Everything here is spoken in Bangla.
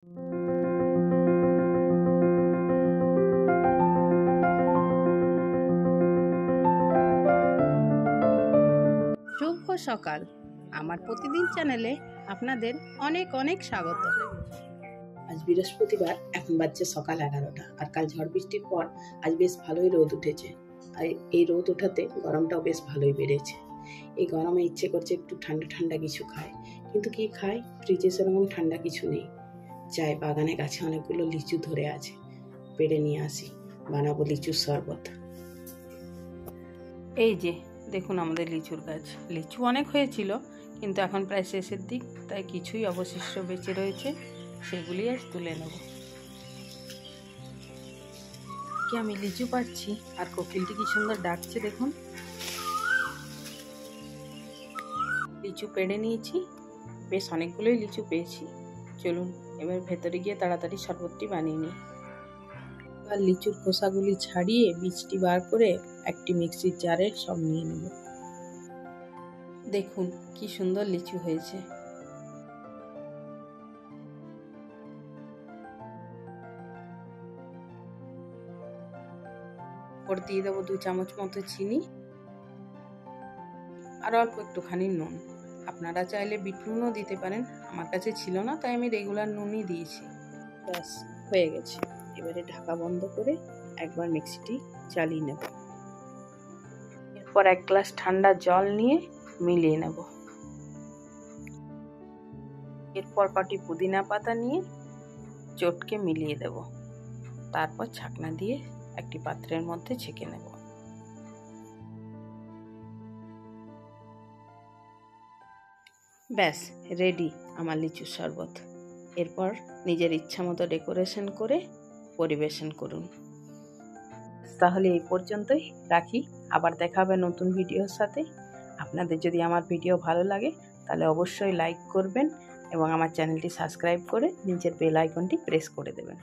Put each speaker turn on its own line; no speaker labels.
শুভ সকাল। আমার প্রতিদিন চ্যানেলে আপনাদের অনেক অনেক স্বাগত।
আজ বৃহস্পতিবার, এখন বাজছে সকাল 11টা। আর কাল ঝড় বৃষ্টির পর আজ বেশ ভালোই রোদ উঠেছে। আর এই রোদ ওঠাতে গরমটাও বেশ ভালোই বেড়েছে। এই গরমে ইচ্ছে করছে একটু ঠান্ডা ঠান্ডা কিছু খায়, কিন্তু কি খায়? ফ্রিজে সেরকম ঠান্ডা কিছু নেই। চাই বাগানে গাছে অনেকগুলো লিচু ধরে আছে, পেড়ে নিয়ে আসি, বানাবো লিচুর শরবত।
এই যে দেখুন আমাদের লিচুর গাছ। লিচু অনেক হয়েছিল, কিন্তু এখন প্রায় শেষের দিক, তাই কিছুই অবশিষ্ট বেঁচে রয়েছে, সেগুলি আজ তুলে নেব। কি আমি লিচু পাচ্ছি, আর কোকিলটি কি সুন্দর ডাকছে দেখুন। লিচু পেড়ে নিয়েছি, বেশ অনেকগুলোই লিচু পেয়েছি। চলুন এবার ভেতরে গিয়ে তাড়াতাড়ি শরবতটি বানিয়ে নিই। আর লিচুর খোসাগুলি ছাড়িয়ে বীজটি বার করে একটি মিক্সির জারে সব নিয়ে নেব। দেখুন কি সুন্দর লিচু হয়েছে। ওর দিয়ে দেবো 2 চামচ মতো চিনি আর অল্প একটুখানি নুন। আপনারা চাইলে বিট নুনও দিতে পারেন, আমার কাছে ছিল না তাই আমি রেগুলার নুনই দিয়েছি। ব্যাস হয়ে গেছে। এবারে ঢাকা বন্ধ করে একবার মিক্সিটি চালিয়ে নেব। এরপর 1 গ্লাস ঠান্ডা জল নিয়ে মিলিয়ে নেব। এরপর কটি পুদিনা পাতা নিয়ে চটকে মিলিয়ে দেব। তারপর ছাকনা দিয়ে একটি পাত্রের মধ্যে ছেঁকে নেব। ব্যাস রেডি আমার লিচুর শরবত। এরপর নিজের ইচ্ছা মতো ডেকোরেশন করে পরিবেশন করুন। তাহলে এই পর্যন্তই রাখি, আবার দেখা হবে নতুন ভিডিওর সাথে। আপনাদের যদি আমার ভিডিও ভালো লাগে তাহলে অবশ্যই লাইক করবেন এবং আমার চ্যানেলটি সাবস্ক্রাইব করে নিচের বেল আইকনটি প্রেস করে দেবেন।